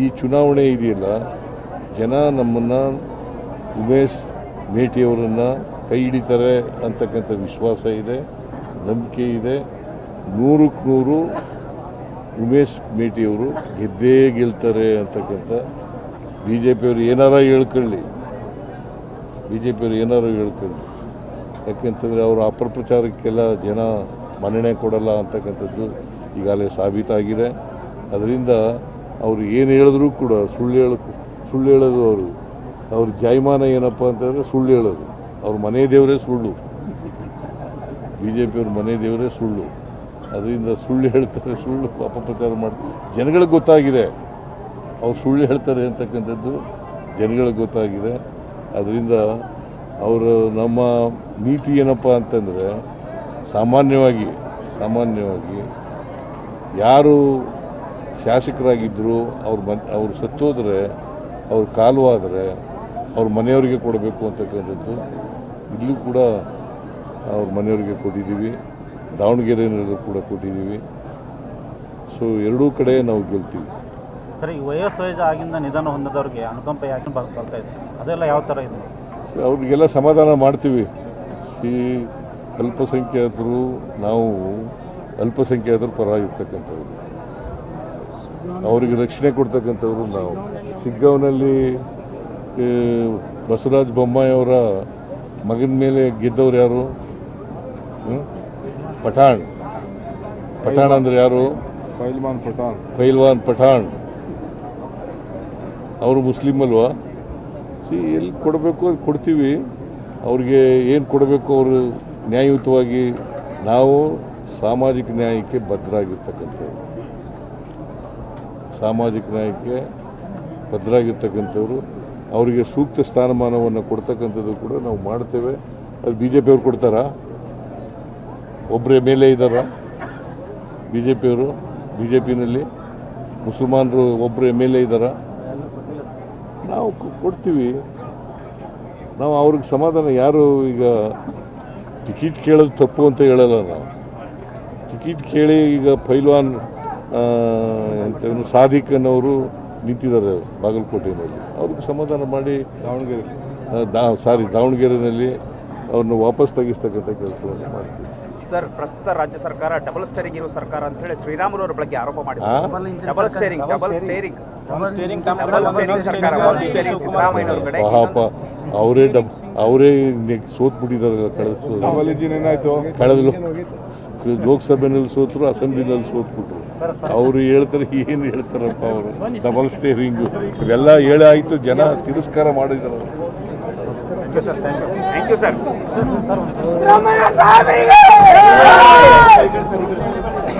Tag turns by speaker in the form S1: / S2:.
S1: ಈ ಚುನಾವಣೆ ಇದೆಯಲ್ಲ, ಜನ ನಮ್ಮನ್ನು ಉಮೇಶ್ ಮೇಟಿಯವರನ್ನು ಕೈ ಹಿಡಿತಾರೆ ಅಂತಕ್ಕಂಥ ವಿಶ್ವಾಸ ಇದೆ, ನಂಬಿಕೆ ಇದೆ. 100ಕ್ಕೆ 100 ಉಮೇಶ್ ಮೇಟಿಯವರು ಗೆದ್ದೇ ಗೆಲ್ತಾರೆ ಅಂತಕ್ಕಂಥ ಬಿ ಜೆ ಪಿಯವರು ಏನಾರ ಹೇಳ್ಕೊಳ್ಳಿ, ಯಾಕೆಂತಂದರೆ ಅವರು ಅಪಪ್ರಚಾರಕ್ಕೆಲ್ಲ ಜನ ಮನ್ನಣೆ ಕೊಡಲ್ಲ ಅಂತಕ್ಕಂಥದ್ದು ಈಗಾಗಲೇ ಸಾಬೀತಾಗಿದೆ. ಅದರಿಂದ ಅವರು ಏನು ಹೇಳಿದ್ರು ಕೂಡ ಸುಳ್ಳು ಹೇಳೋದು. ಅವ್ರ ಜಾಯಮಾನ ಏನಪ್ಪ ಅಂತಂದರೆ ಸುಳ್ಳು ಹೇಳೋದು. ಅವ್ರ ಮನೆ ದೇವರೇ ಸುಳ್ಳು, ಬಿ ಜೆ ಪಿಯವ್ರ ಮನೆ ದೇವರೇ ಸುಳ್ಳು. ಅದರಿಂದ ಸುಳ್ಳು ಹೇಳ್ತಾರೆ, ಸುಳ್ಳು ಅಪಪ್ರಚಾರ ಮಾಡ್ತಾರೆ. ಜನಗಳಿಗೆ ಗೊತ್ತಾಗಿದೆ ಅವ್ರು ಸುಳ್ಳು ಹೇಳ್ತಾರೆ ಅಂತಕ್ಕಂಥದ್ದು, ಜನಗಳಿಗೆ ಗೊತ್ತಾಗಿದೆ. ಅದರಿಂದ ಅವರು ನಮ್ಮ ನೀತಿ ಏನಪ್ಪ ಅಂತಂದರೆ ಸಾಮಾನ್ಯವಾಗಿ ಯಾರು ಶಾಸಕರಾಗಿದ್ದರು ಅವ್ರು ಸತ್ತೋದ್ರೆ, ಅವ್ರ ಕಾಲವಾದರೆ ಅವ್ರ ಮನೆಯವರಿಗೆ ಕೊಡಬೇಕು ಅಂತಕ್ಕಂಥದ್ದು ಇಲ್ಲೂ ಕೂಡ ಅವ್ರ ಮನೆಯವರಿಗೆ ಕೊಟ್ಟಿದ್ದೀವಿ, ದಾವಣಗೆರೆಯಲ್ಲೂ ಕೂಡ ಕೊಟ್ಟಿದ್ದೀವಿ. ಸೊ ಎರಡೂ ಕಡೆ ನಾವು ಗೆಲ್ತೀವಿ.
S2: ಸರ್, ಈ ವಯಸ್ಸು ಆಗಿಂದ ನಿಧನ ಹೊಂದಿದವ್ರಿಗೆ ಅನುಕಂಪ ಯಾಕೆ ಬರ್ತಾ ಇದೆ, ಅದೆಲ್ಲ ಯಾವ ಥರ ಇದೆ?
S1: ಅವ್ರಿಗೆಲ್ಲ ಸಮಾಧಾನ ಮಾಡ್ತೀವಿ. ಅಲ್ಪಸಂಖ್ಯಾತರು, ನಾವು ಅಲ್ಪಸಂಖ್ಯಾತರ ಪರವಾಗಿರ್ತಕ್ಕಂಥವ್ರು, ಅವರಿಗೆ ರಕ್ಷಣೆ ಕೊಡ್ತಕ್ಕಂಥವ್ರು ನಾವು. ಶಿಗ್ಗಾಂವ್ನಲ್ಲಿ ಬಸವರಾಜ ಬೊಮ್ಮಾಯಿ ಅವರ ಮಗನ ಮೇಲೆ ಗೆದ್ದವ್ರು ಯಾರು? ಪಠಾಣ್ ಅಂದ್ರೆ ಯಾರು? ಪೈಲ್ವಾನ್ ಪಠಾಣ್. ಅವರು ಮುಸ್ಲಿಂ ಅಲ್ವಾ? ಎಲ್ಲಿ ಕೊಡಬೇಕು ಅದು ಕೊಡ್ತೀವಿ. ಅವ್ರಿಗೆ ಏನು ಕೊಡಬೇಕು ಅವರು ನ್ಯಾಯಯುತವಾಗಿ. ನಾವು ಸಾಮಾಜಿಕ ನ್ಯಾಯಕ್ಕೆ ಬದ್ಧರಾಗಿರ್ತಕ್ಕಂಥವ್ರು. ಅವರಿಗೆ ಸೂಕ್ತ ಸ್ಥಾನಮಾನವನ್ನು ಕೊಡ್ತಕ್ಕಂಥದ್ದು ಕೂಡ ನಾವು ಮಾಡ್ತೇವೆ. ಅದು ಬಿ ಜೆ ಪಿಯವ್ರು ಕೊಡ್ತಾರಾ? ಒಬ್ಬರೇ ಮೇಲೆ ಇದ್ದಾರಾ ಬಿ ಜೆ ಪಿನಲ್ಲಿ? ಮುಸಲ್ಮಾನರು ಒಬ್ಬರು ಎಮ್ ಎಲ್ ಎ ಇದ್ದಾರಾ? ನಾವು ಕೊಡ್ತೀವಿ. ನಾವು ಅವ್ರಿಗೆ ಸಮಾಧಾನ. ಯಾರು ಈಗ ಟಿಕೆಟ್ ಕೇಳೋದು ತಪ್ಪು ಅಂತ ಹೇಳಲ್ಲ. ನಾವು ಟಿಕೆಟ್ ಕೇಳಿ ಈಗ ಪೈಲ್ವಾನ್ ಅಂತ ಸಾದಿಕ್ ಅನ್ನೋರು ನಿಂತಿದ್ದಾರೆ ಬಾಗಲಕೋಟೆಯಲ್ಲಿ. ಅವ್ರಿಗೆ ಸಮಾಧಾನ ಮಾಡಿ ದಾವಣಗೆರೆಯಲ್ಲಿ ಅವ್ರನ್ನ ವಾಪಸ್ ತೆಗಿಸ್ತಕ್ಕಂಥ ಕೆಲಸವನ್ನು ಮಾಡ್ತೀವಿ.
S3: ಸರ್, ಪ್ರಸ್ತುತ ರಾಜ್ಯ ಸರ್ಕಾರ ಡಬಲ್ ಸ್ಟೇರಿಂಗ್ ಇರೋ ಸರ್ಕಾರ ಅಂತ ಹೇಳಿ ಶ್ರೀರಾಮುಲು ಅವರ ಬಗ್ಗೆ ಆರೋಪ ಮಾಡಿದ್ದಾರೆ. ಡಬಲ್ ಸ್ಟೇರಿಂಗ್ ಸರ್ಕಾರ, ಸಿದ್ದರಾಮಯ್ಯನವರ ಕಡೆ.
S1: ಅವರೇ ಸೋತ್ಬಿಟ್ಟಿದ್ದಾರೆ. ಕಳೆದ ಲೋಕಸಭೆಯಲ್ಲಿ ಸೋತರು, ಅಸೆಂಬ್ಲಿನಲ್ಲಿ ಸೋತ್ಬಿಟ್ರು. ಅವರು ಹೇಳ್ತಾರೆ, ಏನು ಹೇಳ್ತಾರಪ್ಪ ಅವರು? ಡಬಲ್ ಸ್ಟೇರಿಂಗು ಇವೆಲ್ಲ ಹೇಳಿ ಆಯಿತು, ಜನ ತಿರಸ್ಕಾರ ಮಾಡಿದ್ದಾರೆ.
S3: Thank you sir.